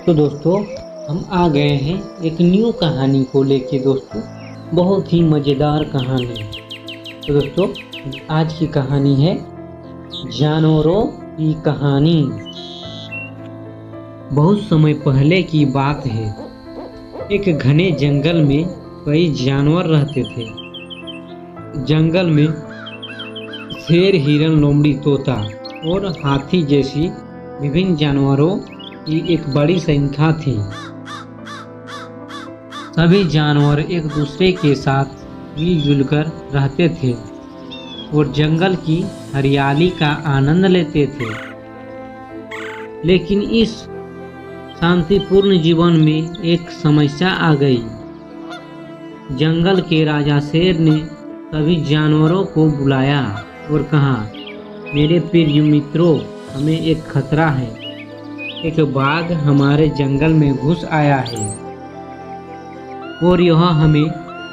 तो दोस्तों हम आ गए हैं एक न्यू कहानी को लेके दोस्तों, बहुत ही मज़ेदार कहानी। तो दोस्तों आज की कहानी है जानवरों की कहानी। बहुत समय पहले की बात है। एक घने जंगल में कई जानवर रहते थे। जंगल में शेर, हिरन, लोमड़ी, तोता और हाथी जैसी विभिन्न जानवरों की एक बड़ी संख्या थी। सभी जानवर एक दूसरे के साथ मिलजुल कर रहते थे और जंगल की हरियाली का आनंद लेते थे। लेकिन इस शांतिपूर्ण जीवन में एक समस्या आ गई। जंगल के राजा शेर ने सभी जानवरों को बुलाया और कहा, मेरे प्रिय मित्रों, हमें एक खतरा है। एक बाघ हमारे जंगल में घुस आया है और यह हमें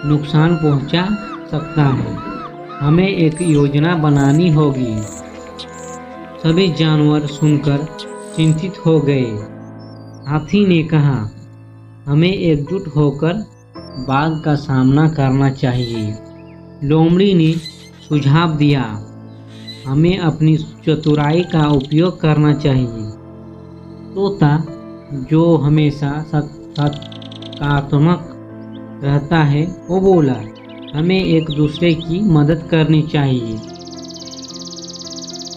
नुकसान पहुंचा सकता है। हमें एक योजना बनानी होगी। सभी जानवर सुनकर चिंतित हो गए। हाथी ने कहा, हमें एकजुट होकर बाघ का सामना करना चाहिए। लोमड़ी ने सुझाव दिया, हमें अपनी चतुराई का उपयोग करना चाहिए। तोता, जो हमेशा सकारात्मक रहता है, वो बोला, हमें एक दूसरे की मदद करनी चाहिए।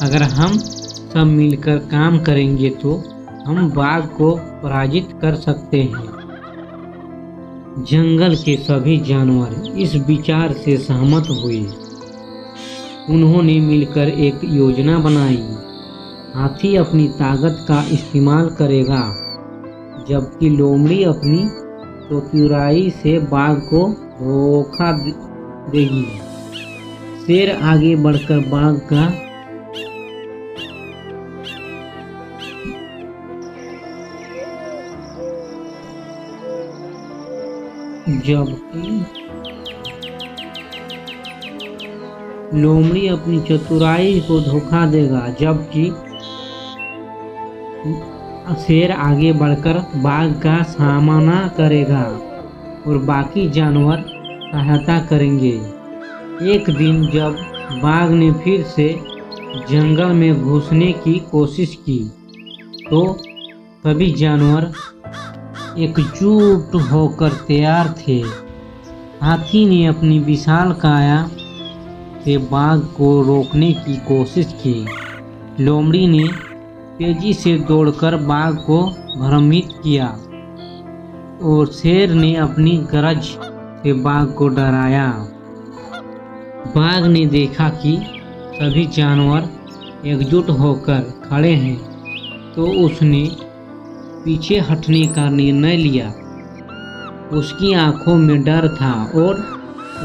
अगर हम सब मिलकर काम करेंगे तो हम बाघ को पराजित कर सकते हैं। जंगल के सभी जानवर इस विचार से सहमत हुए। उन्होंने मिलकर एक योजना बनाई। हाथी अपनी ताकत का इस्तेमाल करेगा, जबकि लोमड़ी अपनी चतुराई से बाघ को धोखा देगी। शेर आगे बढ़कर बाघ का जबकि लोमड़ी अपनी चतुराई को धोखा देगा, जबकि शेर आगे बढ़कर बाघ का सामना करेगा और बाकी जानवर सहायता करेंगे। एक दिन जब बाघ ने फिर से जंगल में घुसने की कोशिश की, तो सभी जानवर एकजुट होकर तैयार थे। हाथी ने अपनी विशाल काया से बाघ को रोकने की कोशिश की। लोमड़ी ने तेजी से दौड़कर बाघ को भ्रमित किया और शेर ने अपनी गरज से बाघ को डराया। बाघ ने देखा कि सभी जानवर एकजुट होकर खड़े हैं, तो उसने पीछे हटने का निर्णय लिया। उसकी आंखों में डर था और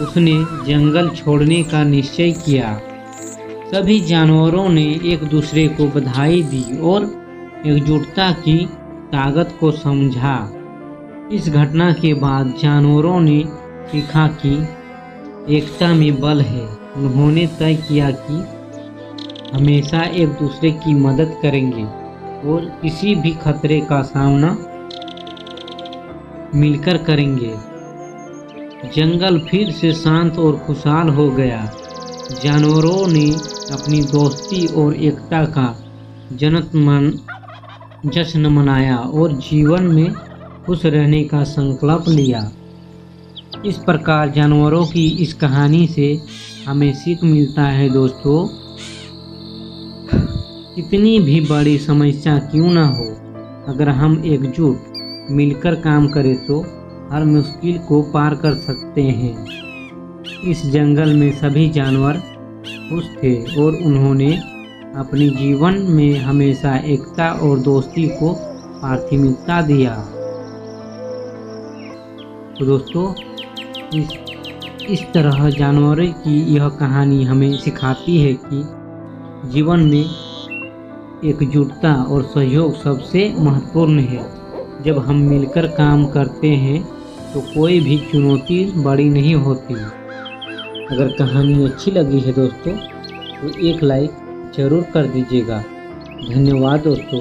उसने जंगल छोड़ने का निश्चय किया। सभी जानवरों ने एक दूसरे को बधाई दी और एकजुटता की ताकत को समझा। इस घटना के बाद जानवरों ने सीखा कि एकता में बल है। उन्होंने तय किया कि हमेशा एक दूसरे की मदद करेंगे और किसी भी खतरे का सामना मिलकर करेंगे। जंगल फिर से शांत और खुशहाल हो गया। जानवरों ने अपनी दोस्ती और एकता का जश्न मनाया और जीवन में खुश रहने का संकल्प लिया। इस प्रकार जानवरों की इस कहानी से हमें सीख मिलता है दोस्तों, कितनी भी बड़ी समस्या क्यों ना हो, अगर हम एकजुट मिलकर काम करें तो हर मुश्किल को पार कर सकते हैं। इस जंगल में सभी जानवर खुश थे और उन्होंने अपने जीवन में हमेशा एकता और दोस्ती को प्राथमिकता दिया। तो दोस्तों इस तरह जानवरों की यह कहानी हमें सिखाती है कि जीवन में एकजुटता और सहयोग सबसे महत्वपूर्ण है। जब हम मिलकर काम करते हैं तो कोई भी चुनौती बड़ी नहीं होती। अगर कहानी अच्छी लगी है दोस्तों तो एक लाइक ज़रूर कर दीजिएगा। धन्यवाद दोस्तों।